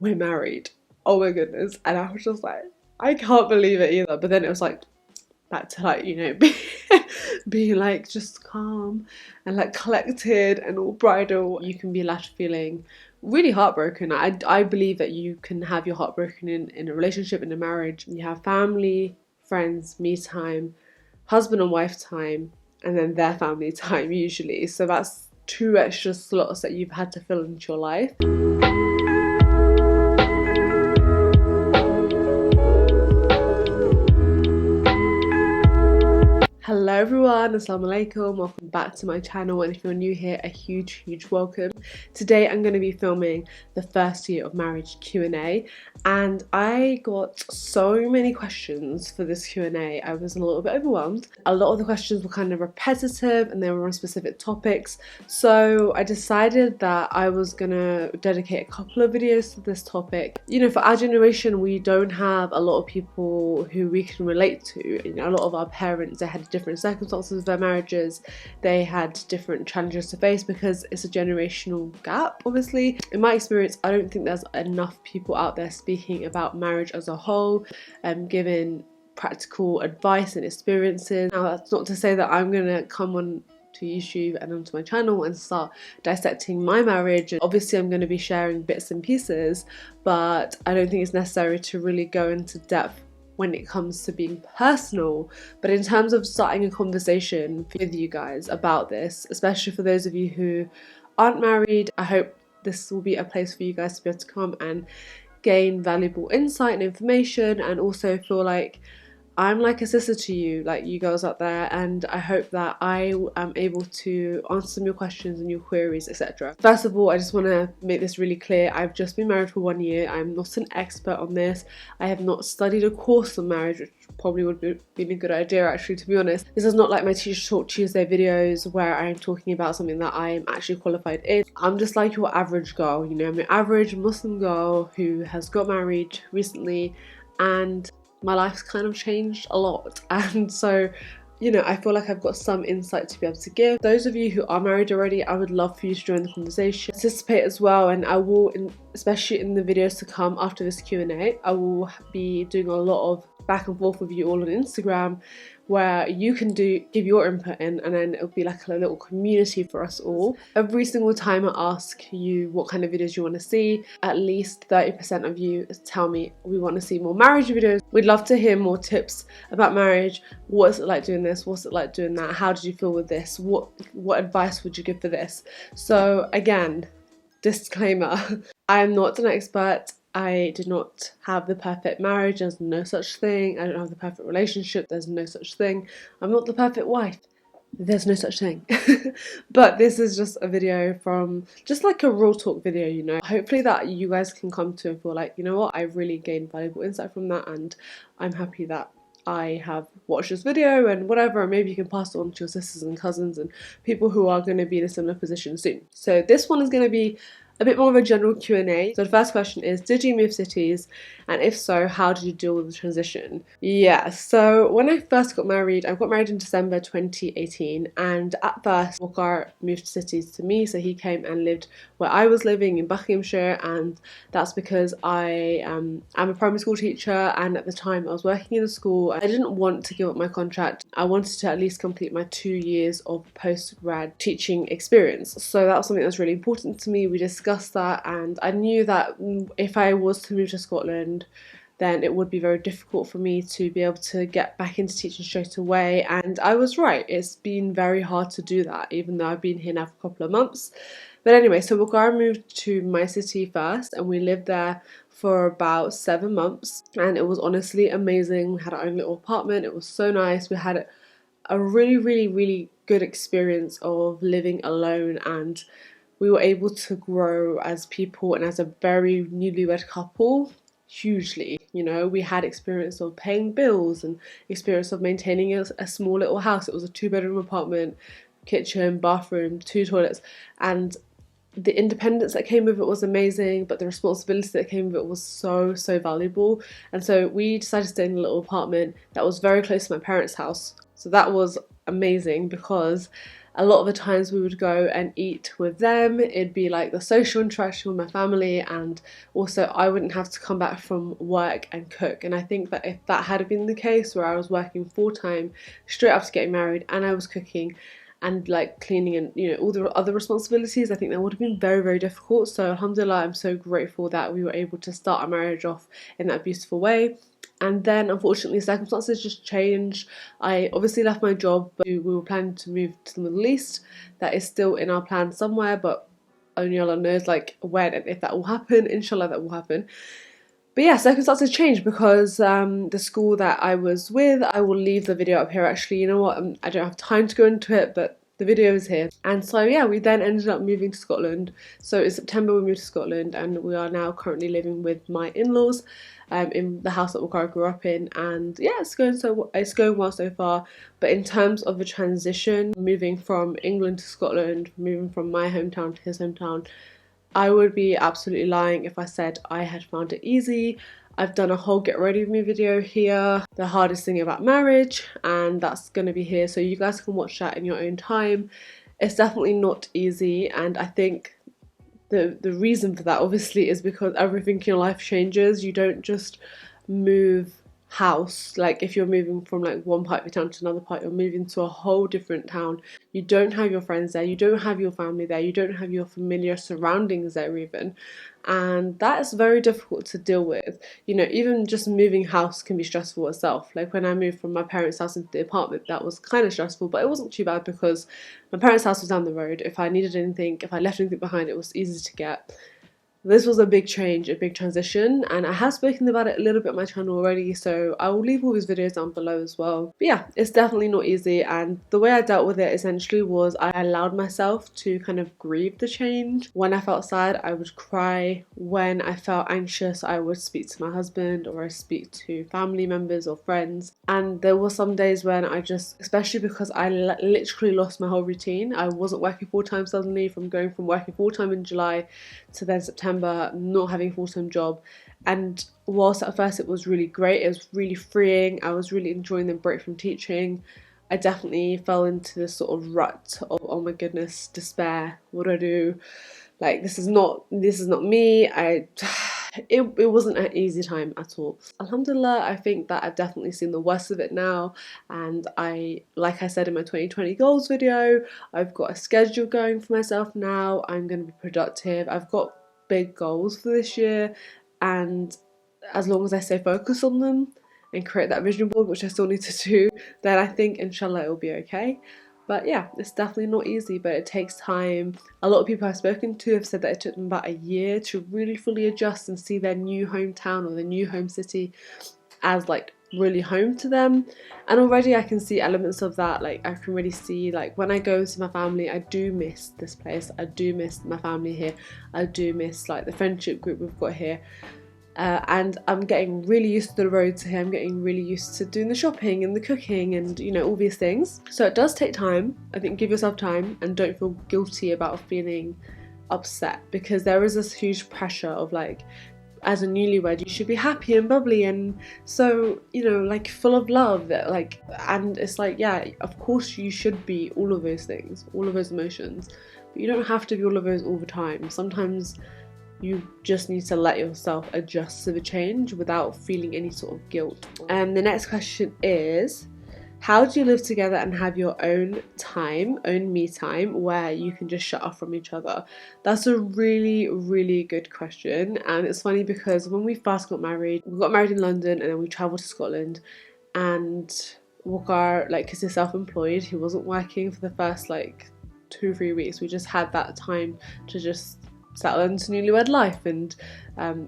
we're married. Oh my goodness. And I was just like, I can't believe it either. But then it was like back to like, you know, being like just calm and like collected and all bridal. You can be left feeling really heartbroken. I believe that you can have your heart broken in a relationship, in a marriage. You have family, friends, me time, husband and wife time, and then their family time usually. So that's 2 extra slots that you've had to fill into your life. Hello everyone, assalamu alaikum, welcome back to my channel, and if you're new here, a huge welcome. Today I'm going to be filming the first year of marriage Q&A, and I got so many questions for this Q&A. I was a little bit overwhelmed. A lot of the questions were kind of repetitive and they were on specific topics, so I decided that I was going to dedicate a couple of videos to this topic. You know, for our generation, we don't have a lot of people who we can relate to. You know, a lot of our parents, they had different circumstances of their marriages, they had different challenges to face because it's a generational gap. Obviously, in my experience, I don't think there's enough people out there speaking about marriage as a whole, giving practical advice and experiences. Now, that's not to say that I'm gonna come on to YouTube and onto my channel and start dissecting my marriage. Obviously I'm going to be sharing bits and pieces, but I don't think it's necessary to really go into depth when it comes to being personal. But in terms of starting a conversation with you guys about this, especially for those of you who aren't married, I hope this will be a place for you guys to be able to come and gain valuable insight and information, and also feel like I'm like a sister to you, like you girls out there, and I hope that I am able to answer some of your questions and your queries, etc. First of all, I just want to make this really clear. I've just been married for 1 year. I'm not an expert on this. I have not studied a course on marriage, which probably would be a good idea actually, to be honest. This is not like my Teacher Talk Tuesday videos where I'm talking about something that I am actually qualified in. I'm just like your average girl, you know, I'm your average Muslim girl who has got married recently, and my life's kind of changed a lot, and so, you know, I feel like I've got some insight to be able to give. Those of you who are married already, I would love for you to join the conversation, participate as well, and I will, especially in the videos to come after this Q&A, I will be doing a lot of back and forth with you all on Instagram, where you can give your input in, and then it'll be like a little community for us all. Every single time I ask you what kind of videos you want to see, at least 30% of you tell me we want to see more marriage videos. We'd love to hear more tips about marriage. What is it like doing this? What's it like doing that? How did you feel with this? What advice would you give for this? So again, disclaimer, I am not an expert. I did not have the perfect marriage. There's no such thing. I don't have the perfect relationship. There's no such thing. I'm not the perfect wife. There's no such thing. But this is just a video from just like a real talk video, you know. Hopefully that you guys can come to and feel like, you know what, I really gained valuable insight from that, and I'm happy that I have watched this video and whatever, and maybe you can pass it on to your sisters and cousins and people who are going to be in a similar position soon. So this one is going to be a bit more of a general Q&A. So the first question is, did you move cities? And if so, how did you deal with the transition? Yeah, so when I first got married, I got married in December 2018, and at first Iqra moved cities to me, so he came and lived where I was living in Buckinghamshire, and that's because I am a primary school teacher, and at the time I was working in a school. I didn't want to give up my contract. I wanted to at least complete my 2 years of post-grad teaching experience, so that was something that was really important to me. We discussed that, and I knew that if I was to move to Scotland, then it would be very difficult for me to be able to get back into teaching straight away, and I was right. It's been very hard to do that, even though I've been here now for a couple of months. But anyway, so Iqra moved to my city first, and we lived there for about 7 months, and it was honestly amazing. We had our own little apartment. It was so nice. We had a really good experience of living alone, and we were able to grow as people and as a very newlywed couple hugely. You know, we had experience of paying bills and experience of maintaining a small little house. It was a 2-bedroom apartment, kitchen, bathroom, 2 toilets, and the independence that came with it was amazing, but the responsibility that came with it was so valuable. And so we decided to stay in a little apartment that was very close to my parents' house. So that was amazing because a lot of the times we would go and eat with them. It'd be like the social interaction with my family, and also I wouldn't have to come back from work and cook. And I think that if that had been the case, where I was working full-time straight after getting married and I was cooking and like cleaning and, you know, all the other responsibilities, I think that would have been very, very difficult. So alhamdulillah, I'm so grateful that we were able to start our marriage off in that beautiful way. And then unfortunately circumstances just changed. I obviously left my job, but we were planning to move to the Middle East. That is still in our plan somewhere, but only Allah knows like when and if that will happen. Inshallah that will happen. But yeah, circumstances changed because the school that I was with, I will leave the video up here actually. You know what, I don't have time to go into it, but the video is here. And so yeah, we then ended up moving to Scotland. So in September we moved to Scotland, and we are now currently living with my in-laws in the house that Iqra grew up in. And yeah, it's going well so far. But in terms of the transition, moving from England to Scotland, moving from my hometown to his hometown, I would be absolutely lying if I said I had found it easy. I've done a whole get ready with me video here, the hardest thing about marriage, and that's going to be here so you guys can watch that in your own time. It's definitely not easy, and I think the reason for that obviously is because everything in your life changes. You don't just move house. Like if you're moving from like one part of your town to another part, you're moving to a whole different town. You don't have your friends there, you don't have your family there, you don't have your familiar surroundings there even, and that is very difficult to deal with. You know, even just moving house can be stressful itself. Like when I moved from my parents' house into the apartment, that was kind of stressful, but it wasn't too bad because my parents' house was down the road. If I needed anything, if I left anything behind, it was easy to get. This was a big change, a big transition, and I have spoken about it a little bit on my channel already, so I will leave all these videos down below as well. But yeah, it's definitely not easy, and the way I dealt with it essentially was I allowed myself to kind of grieve the change. When I felt sad, I would cry. When I felt anxious, I would speak to my husband, or I speak to family members or friends. And there were some days when I just, especially because I literally lost my whole routine. I wasn't working full-time suddenly, from going from working full-time in July to then September not having a full-time job. And whilst at first it was really great, it was really freeing, I was really enjoying the break from teaching, I definitely fell into this sort of rut of, oh my goodness, despair, what do I do? Like this is not me. It wasn't an easy time at all. Alhamdulillah, I think that I've definitely seen the worst of it now, and like I said in my 2020 goals video, I've got a schedule going for myself now. I'm going to be productive. I've got big goals for this year, and as long as I stay focused on them and create that vision board, which I still need to do, then I think inshallah it will be okay. But yeah, it's definitely not easy, but it takes time. A lot of people I've spoken to have said that it took them about a year to really fully adjust and see their new hometown or their new home city as like really home to them. And already I can see elements of that. Like I can really see, like when I go to my family, I do miss this place, I do miss my family here, I do miss like the friendship group we've got here. And I'm getting really used to the roads here. I'm getting really used to doing the shopping and the cooking and, you know, all these things. So it does take time. I think give yourself time and don't feel guilty about feeling upset, because there is this huge pressure of like, as a newlywed, you should be happy and bubbly and so, you know, like full of love, like, and it's like, yeah, of course you should be all of those things, all of those emotions, but you don't have to be all of those all the time. Sometimes you just need to let yourself adjust to the change without feeling any sort of guilt. And the next question is, how do you live together and have your own time, own me time, where you can just shut off from each other? That's a really, really good question. And it's funny because when we first got married, we got married in London and then we travelled to Scotland, and Waqar, like, because he's self-employed, he wasn't working for the first like 2-3 weeks. We just had that time to just settle into newlywed life and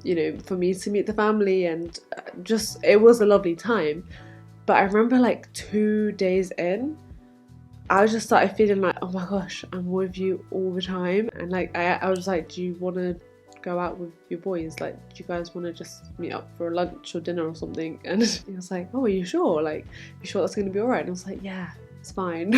you know, for me to meet the family, and just it was a lovely time. But I remember like 2 days in, I just started feeling like, oh my gosh, I'm with you all the time. And like I was like, do you want to go out with your boys? Like, do you guys want to just meet up for a lunch or dinner or something? And he was like, oh, are you sure? Like, you sure that's going to be alright? And I was like, yeah, it's fine.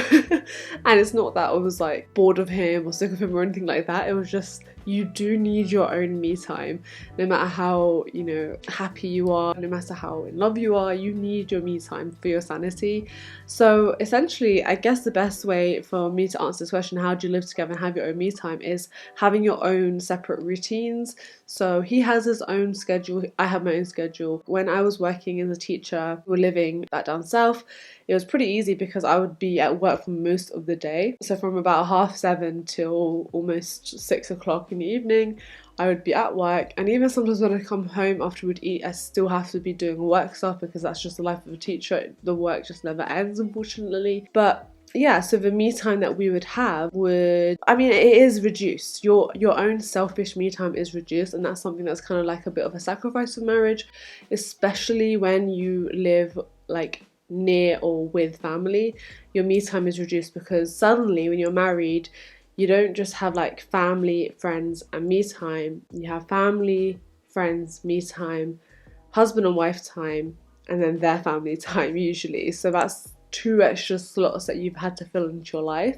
And it's not that I was like bored of him or sick of him or anything like that. It was just, you do need your own me time. No matter how, you know, happy you are, no matter how in love you are, you need your me time for your sanity. So essentially, I guess the best way for me to answer this question, how do you live together and have your own me time, is having your own separate routines. So he has his own schedule, I have my own schedule. When I was working as a teacher, we were living back down south, it was pretty easy because I would be at work for most of the day. So from about 7:30 till almost 6 o'clock in the evening, I would be at work. And even sometimes when I come home after we'd eat, I still have to be doing work stuff because that's just the life of a teacher. The work just never ends, unfortunately. But yeah, so the me time that we would have would, I mean, it is reduced. Your own selfish me time is reduced, and that's something that's kind of like a bit of a sacrifice of marriage, especially when you live like near or with family. Your me time is reduced because suddenly when you're married, you don't just have like family, friends and me time. You have family, friends, me time, husband and wife time, and then their family time usually. So that's 2 extra slots that you've had to fill into your life.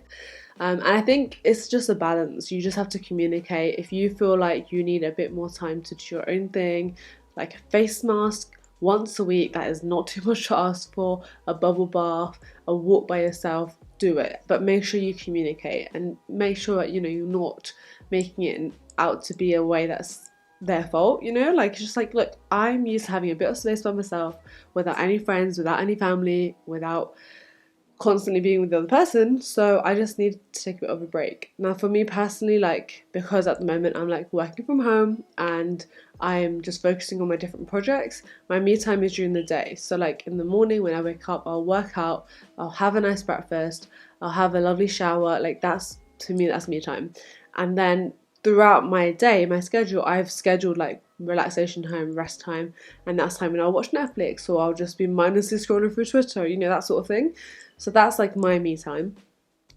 And I think it's just a balance. You just have to communicate. If you feel like you need a bit more time to do your own thing, like a face mask once a week, that is not too much to ask for. A bubble bath, a walk by yourself, do it. But make sure you communicate and make sure that, you know, you're not making it out to be a way that's their fault, you know? Like, it's just like, look, I'm used to having a bit of space by myself without any friends, without any family, without constantly being with the other person, so I just need to take a bit of a break. Now for me personally, like, because at the moment I'm like working from home and I'm just focusing on my different projects, my me time is during the day. So like in the morning when I wake up, I'll work out, I'll have a nice breakfast, I'll have a lovely shower. Like, that's, to me, that's me time. And then throughout my day, my schedule, I've scheduled like relaxation time, rest time, and that's time when I'll watch Netflix or I'll just be mindlessly scrolling through Twitter, you know, that sort of thing. So that's like my me time.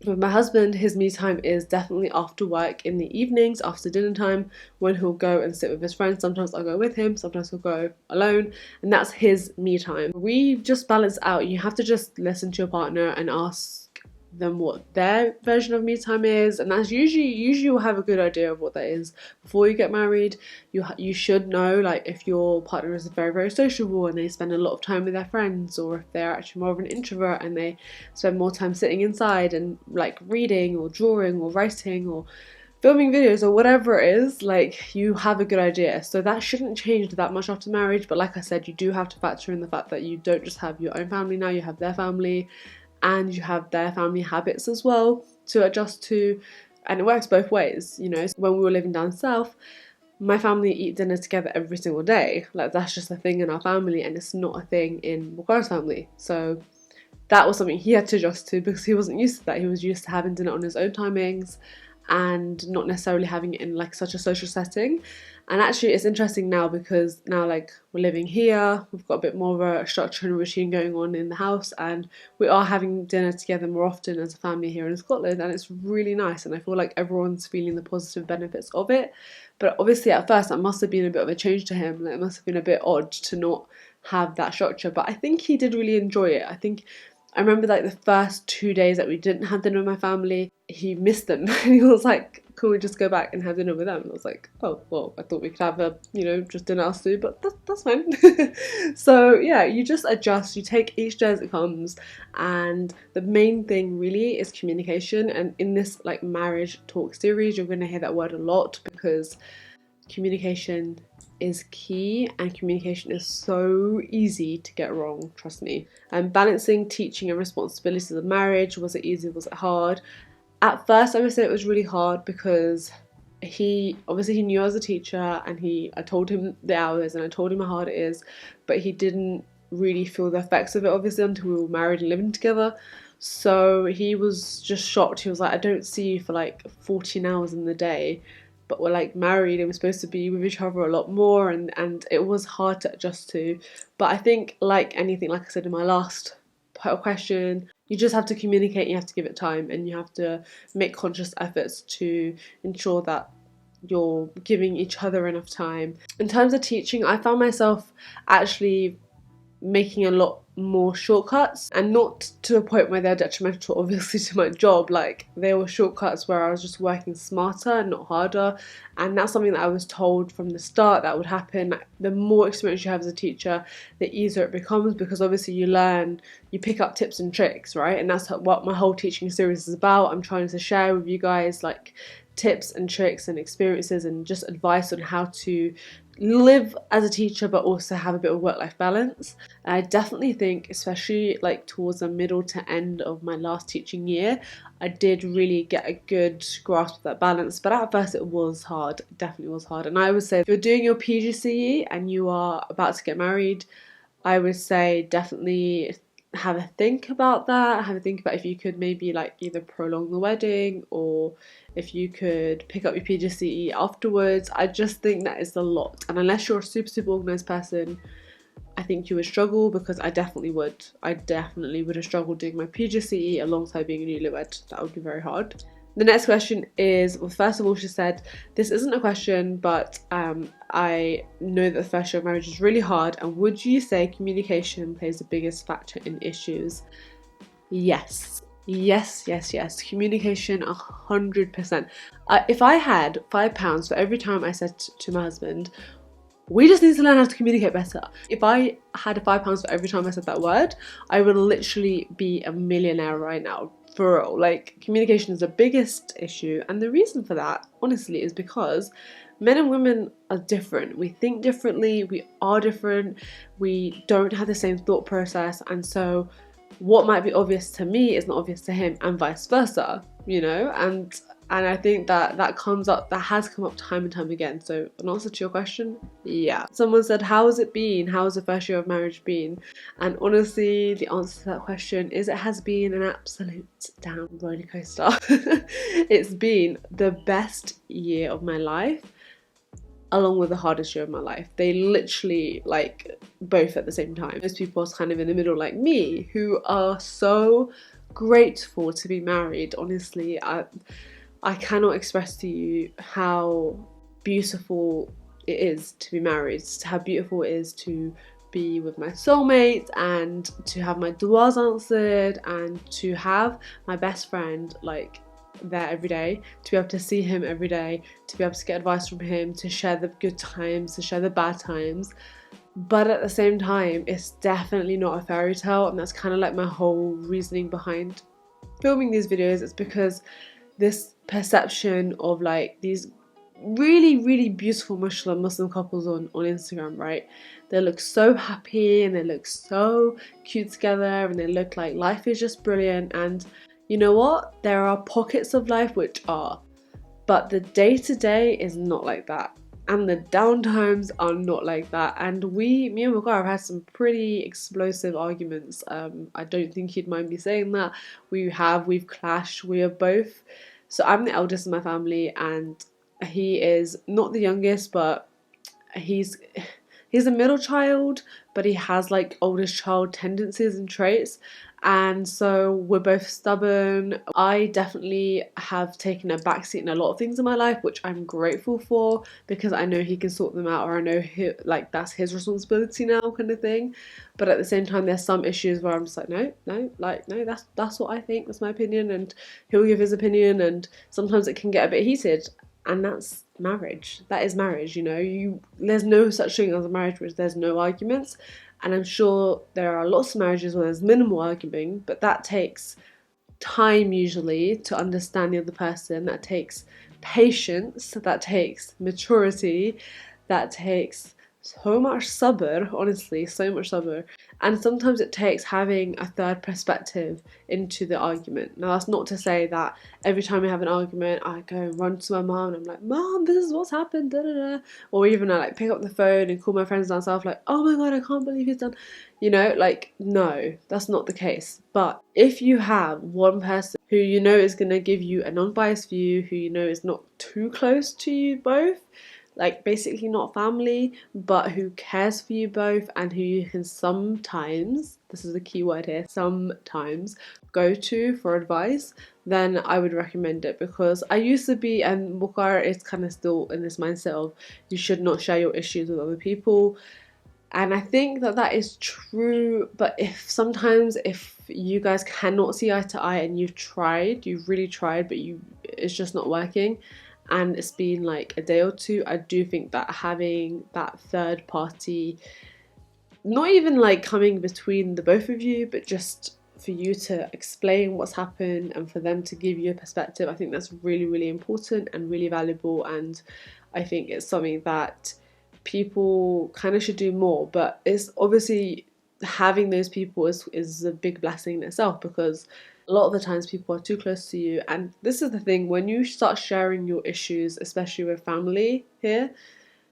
With my husband, his me time is definitely after work in the evenings, after dinner time, when he'll go and sit with his friends. Sometimes I'll go with him, sometimes he'll go alone, and that's his me time. We just balance out. You have to just listen to your partner and ask them what their version of me time is, and that's usually you'll have a good idea of what that is before you get married. You should know, like, if your partner is very, very sociable and they spend a lot of time with their friends, or if they're actually more of an introvert and they spend more time sitting inside and like reading or drawing or writing or filming videos or whatever it is. Like, you have a good idea. So that shouldn't change that much after marriage, but like I said, you do have to factor in the fact that you don't just have your own family now, you have their family and you have their family habits as well to adjust to, and it works both ways, you know. So when we were living down south, my family eat dinner together every single day. Like, that's just a thing in our family, and it's not a thing in Iqra's family. So that was something he had to adjust to because he wasn't used to that. He was used to having dinner on his own timings and not necessarily having it in like such a social setting. And actually it's interesting now because now, like, we're living here, we've got a bit more of a structure and a routine going on in the house, and we are having dinner together more often as a family here in Scotland, and it's really nice, and I feel like everyone's feeling the positive benefits of it. But obviously at first that must have been a bit of a change to him. Like, it must have been a bit odd to not have that structure, but I think he did really enjoy it. I remember like the first 2 days that we didn't have dinner with my family, he missed them. And he was like, can we just go back and have dinner with them? And I was like, oh, well, I thought we could have just dinner us two, but that's fine. So yeah, you just adjust, you take each day as it comes. And the main thing really is communication. And in this like marriage talk series, you're going to hear that word a lot because communication is key, and communication is so easy to get wrong, trust me. And balancing teaching and responsibilities of marriage, was it easy, was it hard? At first I would say it was really hard because he knew I was a teacher, and I told him the hours and I told him how hard it is, but he didn't really feel the effects of it obviously until we were married and living together. So he was just shocked. He was like, I don't see you for like 14 hours in the day, but we're like married and we're supposed to be with each other a lot more, and it was hard to adjust to. But I think, like anything, like I said in my last question, you just have to communicate, you have to give it time, and you have to make conscious efforts to ensure that you're giving each other enough time. In terms of teaching, I found myself actually making a lot more shortcuts, and not to a point where they're detrimental obviously to my job. Like, they were shortcuts where I was just working smarter and not harder, and that's something that I was told from the start that would happen. The more experience you have as a teacher, the easier it becomes, because obviously you pick up tips and tricks, right? And that's what my whole teaching series is about. I'm trying to share with you guys like tips and tricks and experiences and just advice on how to live as a teacher but also have a bit of work-life balance. I definitely think, especially like towards the middle to end of my last teaching year, I did really get a good grasp of that balance. But at first it was hard, it definitely was hard. And I would say if you're doing your PGCE and you are about to get married, I would say definitely have a think about that. Have a think about if you could maybe like either prolong the wedding, or if you could pick up your PGCE afterwards. I just think that is a lot, and unless you're a super organised person, I think you would struggle, because I definitely would. I definitely would have struggled doing my PGCE alongside being a newlywed. That would be very hard. The next question is, well, first of all, she said, this isn't a question, but I know that the first year of marriage is really hard, and would you say communication plays the biggest factor in issues? Yes. Yes, yes, yes. Communication, 100%. If I had £5 for every time I said to my husband, we just need to learn how to communicate better. If I had £5 for every time I said that word, I would literally be a millionaire right now. For real. Like, communication is the biggest issue, and the reason for that, honestly, is because men and women are different. We think differently, we are different, we don't have the same thought process, and so what might be obvious to me is not obvious to him, and vice versa, you know? And I think that has come up time and time again. So in answer to your question, yeah. Someone said, how has it been? How has the first year of marriage been? And honestly, the answer to that question is it has been an absolute damn roller coaster. It's been the best year of my life, along with the hardest year of my life. They literally, like, both at the same time. Most people are kind of in the middle, like me, who are so grateful to be married. Honestly, I cannot express to you how beautiful it is to be married, how beautiful it is to be with my soulmate, and to have my duas answered, and to have my best friend like there every day, to be able to see him every day, to be able to get advice from him, to share the good times, to share the bad times. But at the same time, it's definitely not a fairy tale, and that's kind of like my whole reasoning behind filming these videos. It's because this perception of like these really, really beautiful mashallah Muslim couples on Instagram, right? They look so happy and they look so cute together, and they look like life is just brilliant. And you know what? There are pockets of life which are, but the day-to-day is not like that. And the downtimes are not like that. And me and Iqra have had some pretty explosive arguments. I don't think he'd mind me saying that. We've clashed. We are both. So I'm the eldest in my family, and he is not the youngest, but he's a middle child, but he has like oldest child tendencies and traits. And so we're both stubborn. I definitely have taken a backseat in a lot of things in my life, which I'm grateful for, because I know he can sort them out, or I know that's his responsibility now, kind of thing. But at the same time, there's some issues where I'm just like, no, that's what I think, that's my opinion, and he'll give his opinion, and sometimes it can get a bit heated. And that's marriage. That is marriage, you know. There's no such thing as a marriage where there's no arguments. And I'm sure there are lots of marriages where there's minimal arguing, but that takes time usually to understand the other person. That takes patience, that takes maturity, that takes so much sabr, honestly, so much sabr. And sometimes it takes having a third perspective into the argument. Now, that's not to say that every time we have an argument, I go and run to my mom and I'm like, Mom, this is what's happened, da da da. Or even I like pick up the phone and call my friends down south, like, oh my god, I can't believe he's done. You know, like, no, that's not the case. But if you have one person who you know is going to give you a non-biased view, who you know is not too close to you both, like basically not family, but who cares for you both, and who you can sometimes, this is the key word here, sometimes go to for advice, then I would recommend it. Because I used to be, and Iqra is kind of still in this mindset of you should not share your issues with other people. And I think that that is true, but if you guys cannot see eye to eye and you've really tried, but it's just not working, and it's been like a day or two, I do think that having that third party, not even like coming between the both of you, but just for you to explain what's happened and for them to give you a perspective, I think that's really, really important and really valuable. And I think it's something that people kind of should do more. But it's obviously having those people is a big blessing in itself, because a lot of the times people are too close to you. And this is the thing, when you start sharing your issues, especially with family here,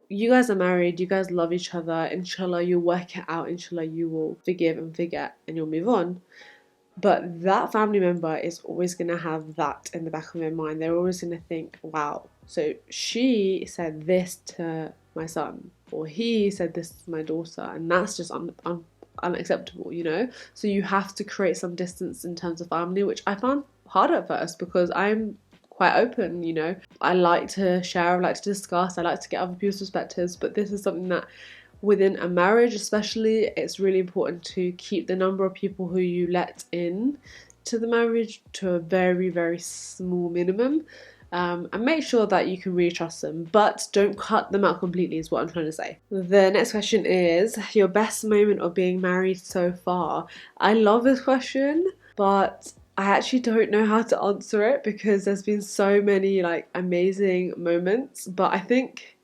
you guys are married, you guys love each other, inshallah you'll work it out, inshallah you will forgive and forget and you'll move on. But that family member is always going to have that in the back of their mind. They're always going to think, wow, so she said this to my son, or he said this to my daughter, and that's just unacceptable, you know? So you have to create some distance in terms of family, which I found hard at first because I'm quite open, you know? I like to share, I like to discuss, I like to get other people's perspectives, but this is something that within a marriage especially, it's really important to keep the number of people who you let in to the marriage to a very, very small minimum, and make sure that you can really trust them, but don't cut them out completely is what I'm trying to say. The next question is your best moment of being married so far. I love this question, but I actually don't know how to answer it because there's been so many like amazing moments, but I think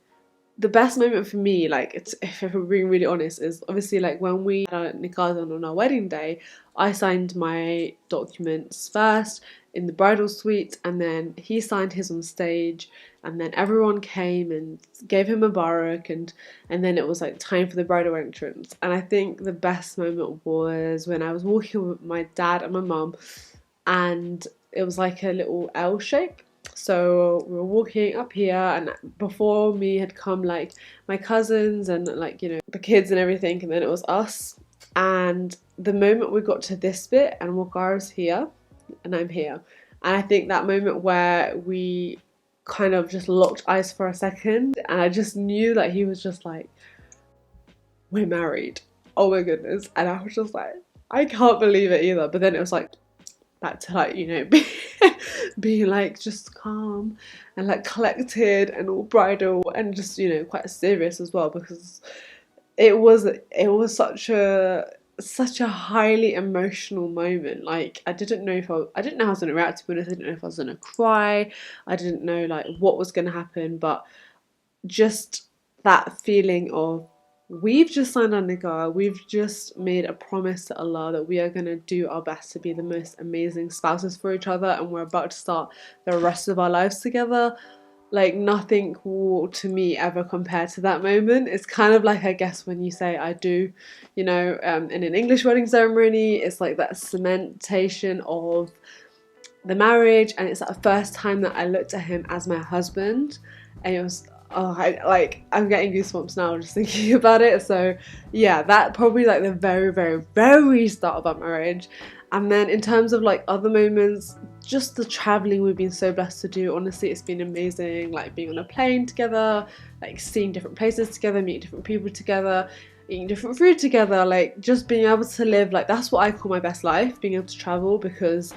the best moment for me, like, it's, if I'm being really honest, is obviously like when we had our nikah done on our wedding day. I signed my documents first in the bridal suite, and then he signed his on stage, and then everyone came and gave him a barak, and then it was like time for the bridal entrance. And I think the best moment was when I was walking with my dad and my mum, and it was like a little L shape. So we were walking up here, and before me had come like my cousins and like, you know, the kids and everything, and then it was us. And the moment we got to this bit and Waqar's here and I'm here, and I think that moment where we kind of just locked eyes for a second, and I just knew that he was just like, we're married, oh my goodness. And I was just like, I can't believe it either. But then it was like back to like, you know, being like just calm and like collected and all bridal and just, you know, quite serious as well, because it was such a highly emotional moment. Like I didn't know how I was going to react, to be honest. I didn't know if I was going to cry, I didn't know like what was going to happen, but just that feeling of, we've just signed our nikah, we've just made a promise to Allah that we are going to do our best to be the most amazing spouses for each other, and we're about to start the rest of our lives together. Like nothing will to me ever compare to that moment. It's kind of like, I guess, when you say I do, you know, in an English wedding ceremony, it's like that cementation of the marriage, and it's that first time that I looked at him as my husband, and it was, oh, I'm getting goosebumps now just thinking about it. So yeah, that probably like the very, very, very start of our marriage. And then in terms of like other moments, just the traveling we've been so blessed to do. Honestly, it's been amazing, like being on a plane together, like seeing different places together, meeting different people together, eating different food together, like just being able to live, like that's what I call my best life, being able to travel, because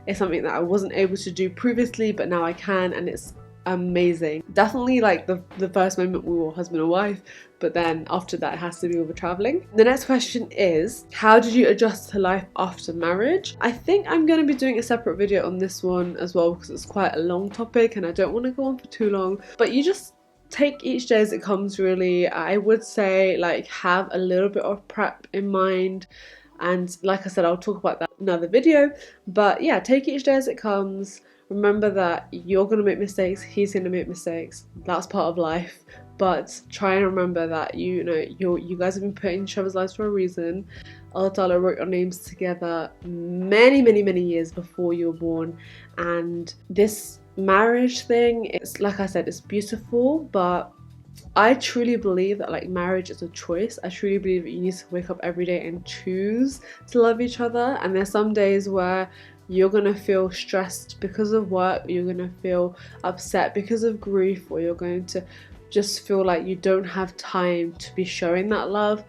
it's something that I wasn't able to do previously, but now I can, and it's amazing. Definitely like the first moment we were husband and wife, but then after that it has to be with the traveling. The next question is, how did you adjust to life after marriage? I think I'm going to be doing a separate video on this one as well, because it's quite a long topic and I don't want to go on for too long, but you just take each day as it comes, really. I would say like have a little bit of prep in mind, and like I said, I'll talk about that in another video. But yeah, take each day as it comes. Remember that you're going to make mistakes, he's going to make mistakes, that's part of life, but try and remember that you guys have been put in each other's lives for a reason. Allah Ta'ala wrote your names together many, many, many years before you were born, and this marriage thing, it's like I said, it's beautiful, but I truly believe that like marriage is a choice. I truly believe that you need to wake up every day and choose to love each other, and there's some days where you're gonna feel stressed because of work, you're gonna feel upset because of grief, or you're going to just feel like you don't have time to be showing that love.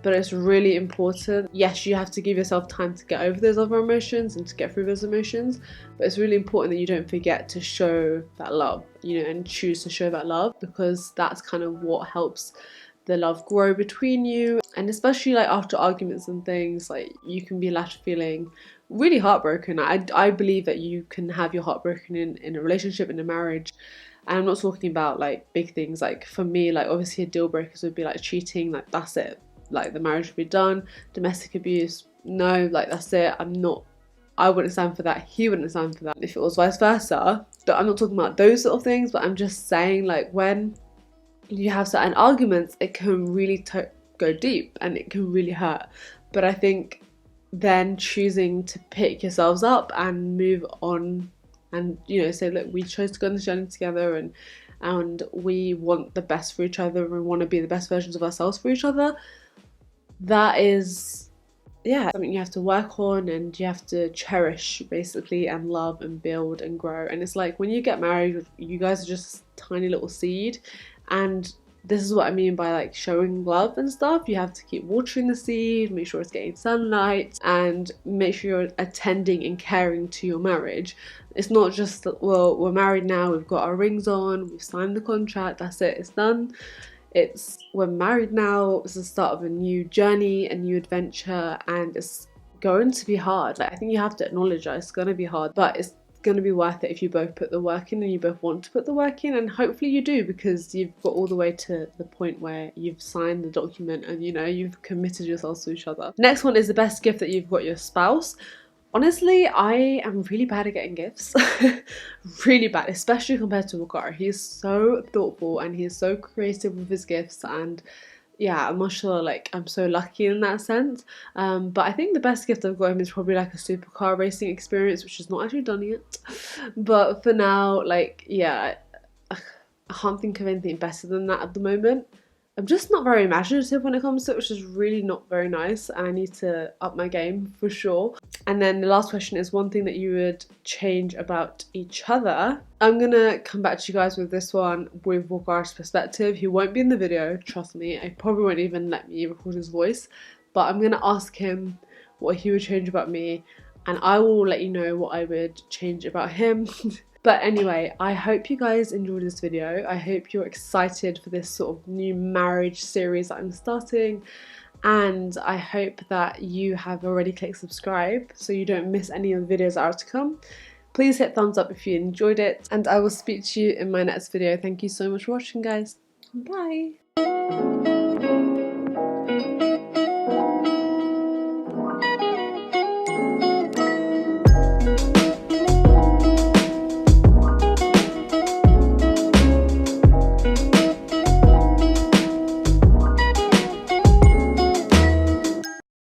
But it's really important. Yes, you have to give yourself time to get over those other emotions and to get through those emotions, but it's really important that you don't forget to show that love, you know, and choose to show that love, because that's kind of what helps the love grow between you. And especially like after arguments and things, like you can be left feeling really heartbroken. I believe that you can have your heart broken in a relationship, in a marriage. And I'm not talking about like big things. Like for me, like obviously a deal breakers would be like cheating, like that's it. Like the marriage would be done. Domestic abuse, no, like that's it. I wouldn't stand for that. He wouldn't stand for that. If it was vice versa. But I'm not talking about those sort of things, but I'm just saying, like, when you have certain arguments, it can really go deep and it can really hurt. But I think then choosing to pick yourselves up and move on and, you know, say, look, we chose to go on this journey together, and we want the best for each other, and we want to be the best versions of ourselves for each other. That is, yeah, something you have to work on, and you have to cherish basically, and love and build and grow. And it's like when you get married, you guys are just a tiny little seed, and this is what I mean by like showing love and stuff. You have to keep watering the seed, make sure it's getting sunlight, and make sure you're attending and caring to your marriage. It's not just that, well, we're married now, we've got our rings on, we've signed the contract, that's it, it's done. It's, we're married now, it's the start of a new journey, a new adventure, and it's going to be hard. Like, I think you have to acknowledge that it's going to be hard, but it's going to be worth it if you both put the work in and you both want to put the work in, and hopefully you do, because you've got all the way to the point where you've signed the document and, you know, you've committed yourselves to each other. Next one is the best gift that you've got your spouse. Honestly, I am really bad at getting gifts. Really bad, especially compared to Iqra. He's so thoughtful and he's so creative with his gifts, and yeah, I'm not sure, like, I'm so lucky in that sense. But I think the best gift I've got him is probably like a supercar racing experience, which is not actually done yet. But for now, like, yeah, I can't think of anything better than that at the moment. I'm just not very imaginative when it comes to it, which is really not very nice. I need to up my game for sure. And then the last question is one thing that you would change about each other. I'm gonna come back to you guys with this one with Iqra's perspective. He won't be in the video, trust me. I probably won't even let me record his voice, but I'm gonna ask him what he would change about me, and I will let you know what I would change about him. But anyway, I hope you guys enjoyed this video. I hope you're excited for this sort of new marriage series that I'm starting. And I hope that you have already clicked subscribe so you don't miss any of the videos that are to come. Please hit thumbs up if you enjoyed it. And I will speak to you in my next video. Thank you so much for watching, guys. Bye.